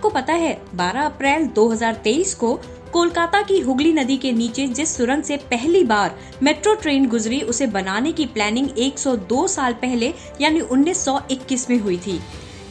आपको पता है 12 अप्रैल 2023 को कोलकाता की हुगली नदी के नीचे जिस सुरंग से पहली बार मेट्रो ट्रेन गुजरी उसे बनाने की प्लानिंग 102 साल पहले यानी 1921 में हुई थी।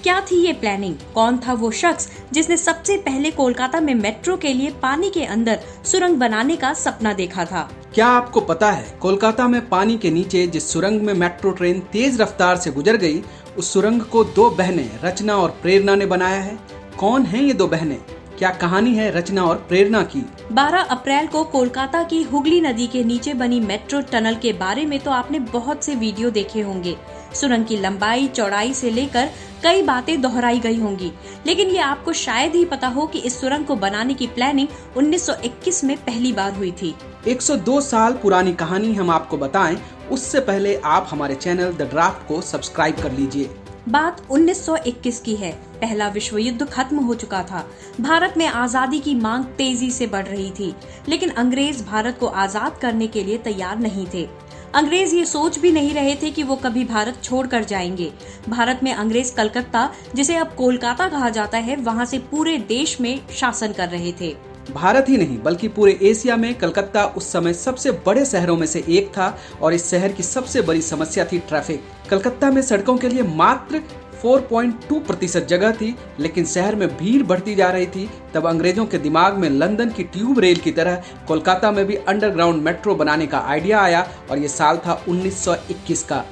क्या थी ये प्लानिंग? कौन था वो शख्स जिसने सबसे पहले कोलकाता में मेट्रो के लिए पानी के अंदर सुरंग बनाने का सपना देखा था? क्या आपको पता है कोलकाता में पानी के नीचे जिस सुरंग में मेट्रो ट्रेन तेज रफ्तार से गुजर गई, उस सुरंग को दो बहनें रचना और प्रेरणा ने बनाया है। कौन है ये दो बहनें? क्या कहानी है रचना और प्रेरणा की? 12 अप्रैल को कोलकाता की हुगली नदी के नीचे बनी मेट्रो टनल के बारे में तो आपने बहुत से वीडियो देखे होंगे। सुरंग की लंबाई चौड़ाई से लेकर कई बातें दोहराई गई होंगी, लेकिन ये आपको शायद ही पता हो कि इस सुरंग को बनाने की प्लानिंग 1921 में पहली बार हुई थी। 102 साल पुरानी कहानी हम आपको बताएं, उससे पहले आप हमारे चैनल द ड्राफ्ट को सब्सक्राइब कर लीजिए। बात 1921 की है। पहला विश्व युद्ध खत्म हो चुका था। भारत में आजादी की मांग तेजी से बढ़ रही थी, लेकिन अंग्रेज भारत को आजाद करने के लिए तैयार नहीं थे। अंग्रेज ये सोच भी नहीं रहे थे कि वो कभी भारत छोड़कर जाएंगे। भारत में अंग्रेज कलकत्ता, जिसे अब कोलकाता कहा जाता है, वहाँ से पूरे देश में शासन कर रहे थे। भारत ही नहीं बल्कि पूरे एशिया में कलकत्ता उस समय सबसे बड़े शहरों में से एक था और इस शहर की सबसे बड़ी समस्या थी ट्रैफिक। कलकत्ता में सड़कों के लिए मात्र 4.2% जगह थी, लेकिन शहर में भीड़ बढ़ती जा रही थी। तब अंग्रेजों के दिमाग में लंदन की ट्यूब रेल की तरह कोलकाता में भी अंडरग्राउंड मेट्रो बनाने का आइडिया आया और ये साल था 1921 का।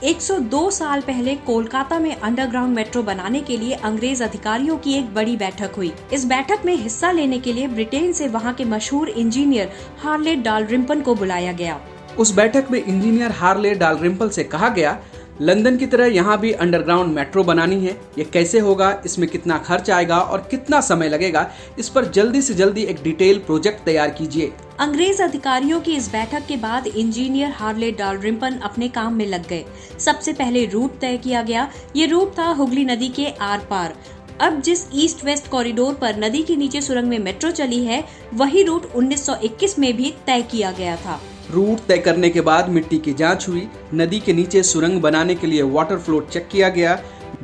102 साल पहले कोलकाता में अंडरग्राउंड मेट्रो बनाने के लिए अंग्रेज अधिकारियों की एक बड़ी बैठक हुई। इस बैठक में हिस्सा लेने के लिए ब्रिटेन से वहां के मशहूर इंजीनियर हार्ले डालरिम्पल को बुलाया गया। उस बैठक में इंजीनियर हार्ले डालरिम्पल से कहा गया, लंदन की तरह यहाँ भी अंडरग्राउंड मेट्रो बनानी है। ये कैसे होगा, इसमें कितना खर्च आएगा और कितना समय लगेगा, इस पर जल्दी से जल्दी एक डिटेल प्रोजेक्ट तैयार कीजिए। अंग्रेज अधिकारियों की इस बैठक के बाद इंजीनियर हार्ले डालरिम्पल अपने काम में लग गए। सबसे पहले रूट तय किया गया। ये रूट था हुगली नदी के आर पार। अब जिस ईस्ट वेस्ट कॉरिडोर पर नदी के नीचे सुरंग में मेट्रो चली है, वही रूट 1921 में भी तय किया गया था। रूट तय करने के बाद मिट्टी की जांच हुई। नदी के नीचे सुरंग बनाने के लिए वाटर फ्लोट चेक किया गया।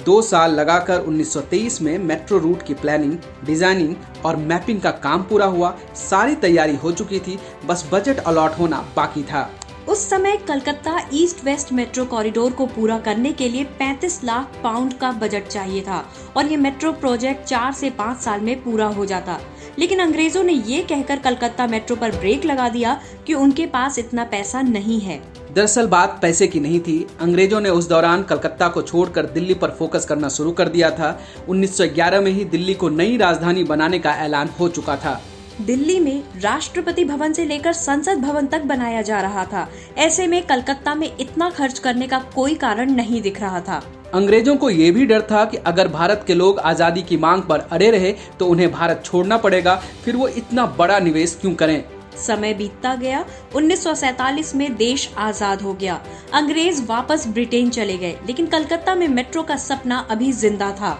2 साल लगाकर 1923 में मेट्रो रूट की प्लानिंग, डिजाइनिंग और मैपिंग का काम पूरा हुआ। सारी तैयारी हो चुकी थी, बस बजट अलॉट होना बाकी था। उस समय Calcutta east west metro corridor को पूरा करने के लिए 35 लाख पाउंड का बजट चाहिए था और ये मेट्रो प्रोजेक्ट 4 से 5 साल में पूरा हो जाता। लेकिन अंग्रेजों ने ये कहकर कलकत्ता मेट्रो पर ब्रेक लगा दिया कि उनके पास इतना पैसा नहीं है। दरअसल बात पैसे की नहीं थी। अंग्रेजों ने उस दौरान कलकत्ता को छोड़कर दिल्ली पर फोकस करना शुरू कर दिया था। 1911 में ही दिल्ली को नई राजधानी बनाने का ऐलान हो चुका था। दिल्ली में राष्ट्रपति भवन से लेकर संसद भवन तक बनाया जा रहा था। ऐसे में कलकत्ता में इतना खर्च करने का कोई कारण नहीं दिख रहा था। अंग्रेजों को ये भी डर था कि अगर भारत के लोग आजादी की मांग पर अड़े रहे तो उन्हें भारत छोड़ना पड़ेगा, फिर वो इतना बड़ा निवेश क्यों करें। समय बीतता गया। 1947 में देश आजाद हो गया। अंग्रेज वापस ब्रिटेन चले गए, लेकिन कलकत्ता में मेट्रो का सपना अभी जिंदा था।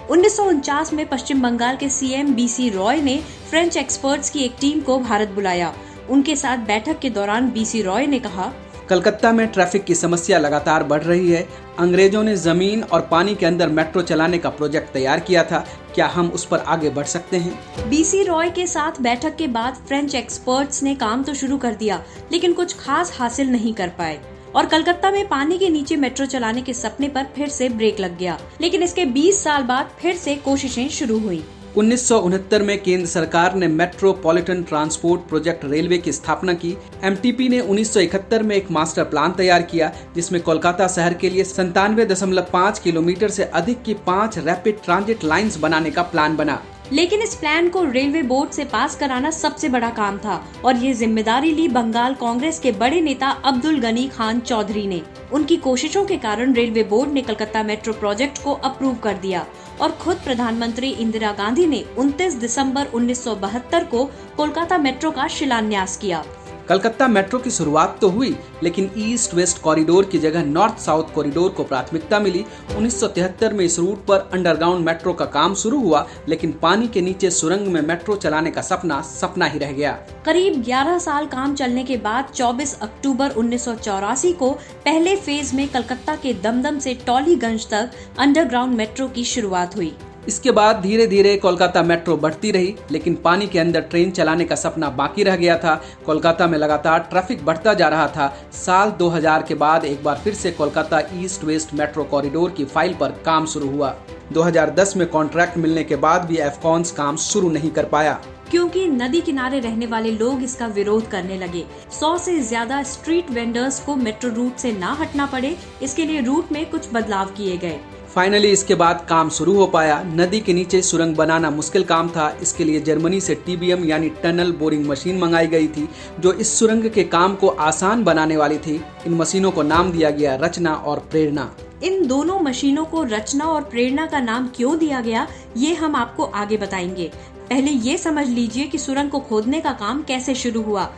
1949 में पश्चिम बंगाल के सीएम बीसी रॉय ने फ्रेंच एक्सपर्ट्स की एक टीम को भारत बुलाया। उनके साथ बैठक के दौरान बीसी रॉय ने कहा, कलकत्ता में ट्रैफिक की समस्या लगातार बढ़ रही है। अंग्रेजों ने जमीन और पानी के अंदर मेट्रो चलाने का प्रोजेक्ट तैयार किया था। क्या हम उस पर आगे बढ़ सकते हैं? बीसी रॉय के साथ बैठक के बाद फ्रेंच एक्सपर्ट्स ने काम तो शुरू कर दिया, लेकिन कुछ खास हासिल नहीं कर पाए और कलकत्ता में पानी के नीचे मेट्रो चलाने के सपने पर फिर से ब्रेक लग गया। लेकिन इसके 20 साल बाद फिर से कोशिशें शुरू हुई। 1969 में केंद्र सरकार ने मेट्रोपॉलिटन ट्रांसपोर्ट प्रोजेक्ट रेलवे की स्थापना की। एमटीपी ने 1971 में एक मास्टर प्लान तैयार किया, जिसमें कोलकाता शहर के लिए 97.5 किलोमीटर से अधिक की 5 रैपिड ट्रांजिट लाइंस बनाने का प्लान बना। लेकिन इस प्लान को रेलवे बोर्ड से पास कराना सबसे बड़ा काम था और ये जिम्मेदारी ली बंगाल कांग्रेस के बड़े नेता अब्दुल गनी खान चौधरी ने। उनकी कोशिशों के कारण रेलवे बोर्ड ने कलकत्ता मेट्रो प्रोजेक्ट को अप्रूव कर दिया और खुद प्रधानमंत्री इंदिरा गांधी ने 29 दिसंबर 1972 को कोलकाता मेट्रो का शिलान्यास किया। कलकत्ता मेट्रो की शुरुआत तो हुई, लेकिन ईस्ट वेस्ट कॉरिडोर की जगह नॉर्थ साउथ कॉरिडोर को प्राथमिकता मिली। 1973 में इस रूट पर अंडरग्राउंड मेट्रो का काम शुरू हुआ, लेकिन पानी के नीचे सुरंग में मेट्रो चलाने का सपना ही रह गया। करीब 11 साल काम चलने के बाद 24 अक्टूबर 1984 को पहले फेज में कलकत्ता के दमदम से टॉलीगंज तक अंडरग्राउंड मेट्रो की शुरुआत हुई। इसके बाद धीरे धीरे कोलकाता मेट्रो बढ़ती रही, लेकिन पानी के अंदर ट्रेन चलाने का सपना बाकी रह गया था। कोलकाता में लगातार ट्रैफिक बढ़ता जा रहा था। साल 2000 के बाद एक बार फिर से Kolkata east west metro corridor की फाइल पर काम शुरू हुआ। 2010 में कॉन्ट्रैक्ट मिलने के बाद भी एफकॉन्स काम शुरू नहीं कर पाया, क्योंकि नदी किनारे रहने वाले लोग इसका विरोध करने लगे। 100 से ज्यादा स्ट्रीट वेंडर्स को मेट्रो रूट से ना हटना पड़े, इसके लिए रूट में कुछ बदलाव किए गए। फाइनली इसके बाद काम शुरू हो पाया। नदी के नीचे सुरंग बनाना मुश्किल काम था। इसके लिए जर्मनी से TBM यानी टनल बोरिंग मशीन मंगाई गई थी, जो इस सुरंग के काम को आसान बनाने वाली थी। इन मशीनों को नाम दिया गया रचना और प्रेरणा। इन दोनों मशीनों को रचना और प्रेरणा का नाम क्यों दिया गया, ये हम आपको आगे बताएंगे। पहले ये समझ लीजिए कि सुरंग को खोदने का काम कैसे शुरू हुआ।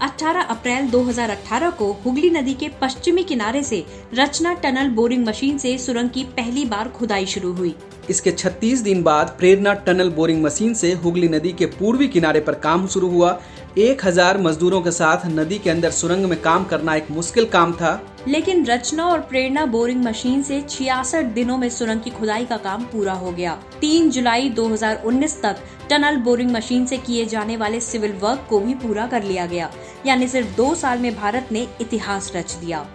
18 अप्रैल 2018 को हुगली नदी के पश्चिमी किनारे से रचना टनल बोरिंग मशीन से सुरंग की पहली बार खुदाई शुरू हुई। इसके 36 दिन बाद प्रेरणा टनल बोरिंग मशीन से हुगली नदी के पूर्वी किनारे पर काम शुरू हुआ। 1000 मजदूरों के साथ नदी के अंदर सुरंग में काम करना एक मुश्किल काम था, लेकिन रचना और प्रेरणा बोरिंग मशीन से 66 दिनों में सुरंग की खुदाई का काम पूरा हो गया। 3 जुलाई 2019 तक टनल बोरिंग मशीन से किए जाने वाले सिविल वर्क को भी पूरा कर लिया गया, यानी सिर्फ 2 साल में भारत ने इतिहास रच दिया।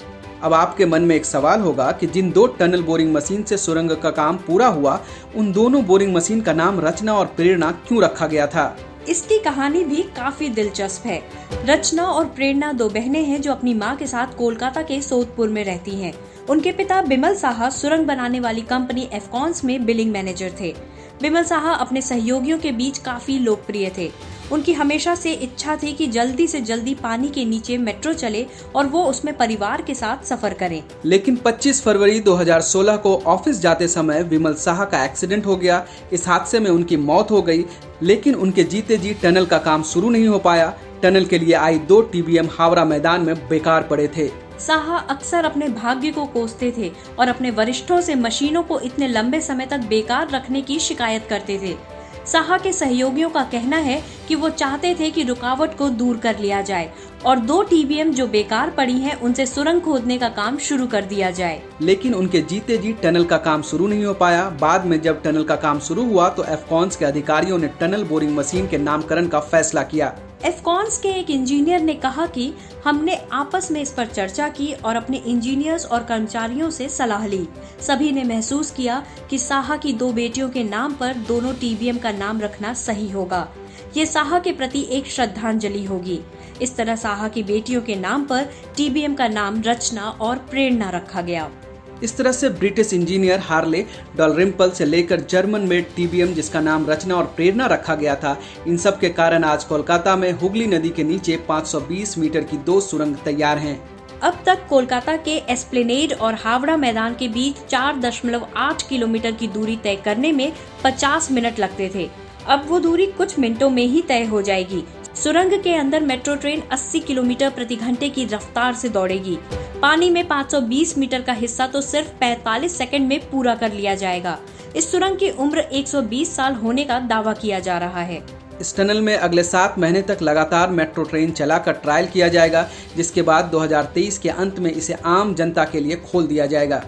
अब आपके मन में एक सवाल होगा कि जिन 2 टनल बोरिंग मशीन से सुरंग का काम पूरा हुआ, उन दोनों बोरिंग मशीन का नाम रचना और प्रेरणा क्यों रखा गया था? इसकी कहानी भी काफी दिलचस्प है। रचना और प्रेरणा 2 बहनें हैं जो अपनी मां के साथ कोलकाता के सोदपुर में रहती हैं। उनके पिता बिमल साहा सुरंग बनाने वाली कंपनी एफकॉन्स में बिलिंग मैनेजर थे। बिमल साहा अपने सहयोगियों के बीच काफी लोकप्रिय थे। उनकी हमेशा से इच्छा थी कि जल्दी से जल्दी पानी के नीचे मेट्रो चले और वो उसमें परिवार के साथ सफर करें। लेकिन 25 फरवरी 2016 को ऑफिस जाते समय विमल साहा का एक्सीडेंट हो गया। इस हादसे में उनकी मौत हो गई, लेकिन उनके जीते जी टनल का काम शुरू नहीं हो पाया। टनल के लिए आई 2 TBM हावड़ा मैदान में बेकार पड़े थे। साहा अक्सर अपने भाग्य को कोसते थे और अपने वरिष्ठों से मशीनों को इतने लंबे समय तक बेकार रखने की शिकायत करते थे। साहा के सहयोगियों का कहना है कि वो चाहते थे कि रुकावट को दूर कर लिया जाए और 2 TBM जो बेकार पड़ी हैं, उनसे सुरंग खोदने का काम शुरू कर दिया जाए। लेकिन उनके जीते जी टनल का काम शुरू नहीं हो पाया। बाद में जब टनल का काम शुरू हुआ तो एफकॉन्स के अधिकारियों ने टनल बोरिंग मशीन के नामकरण का फैसला किया। एफकॉन्स के एक इंजीनियर ने कहा कि हमने आपस में इस पर चर्चा की और अपने इंजीनियर्स और कर्मचारियों से सलाह ली। सभी ने महसूस किया कि साहा की 2 बेटियों के नाम पर दोनों TBM का नाम रखना सही होगा। ये साहा के प्रति एक श्रद्धांजलि होगी। इस तरह साहा की बेटियों के नाम पर TBM का नाम रचना और प्रेरणा रखा गया। इस तरह से ब्रिटिश इंजीनियर हार्ले डॉलरिम्पल से लेकर जर्मन मेड TBM जिसका नाम रचना और प्रेरणा रखा गया था, इन सब के कारण आज कोलकाता में हुगली नदी के नीचे 520 मीटर की 2 सुरंग तैयार हैं। अब तक कोलकाता के एस्प्लेनेड और हावड़ा मैदान के बीच 4.8 किलोमीटर की दूरी तय करने में 50 मिनट लगते थे। अब वो दूरी कुछ मिनटों में ही तय हो जाएगी। सुरंग के अंदर मेट्रो ट्रेन 80 किलोमीटर प्रति घंटे की रफ्तार से दौड़ेगी। पानी में 520 मीटर का हिस्सा तो सिर्फ 45 सेकंड में पूरा कर लिया जाएगा। इस सुरंग की उम्र 120 साल होने का दावा किया जा रहा है। इस टनल में अगले 7 महीने तक लगातार मेट्रो ट्रेन चलाकर ट्रायल किया जाएगा, जिसके बाद 2023 के अंत में इसे आम जनता के लिए खोल दिया जाएगा।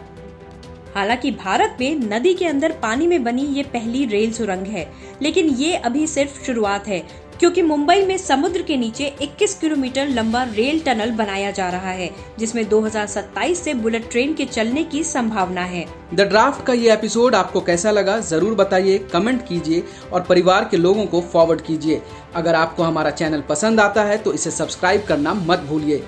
हालांकि भारत में नदी के अंदर पानी में बनी ये पहली रेल सुरंग है, लेकिन ये अभी सिर्फ शुरुआत है, क्योंकि मुंबई में समुद्र के नीचे 21 किलोमीटर लंबा रेल टनल बनाया जा रहा है, जिसमें 2027 से बुलेट ट्रेन के चलने की संभावना है। द ड्राफ्ट का ये एपिसोड आपको कैसा लगा जरूर बताइए, कमेंट कीजिए और परिवार के लोगों को फॉरवर्ड कीजिए। अगर आपको हमारा चैनल पसंद आता है तो इसे सब्सक्राइब करना मत भूलिए।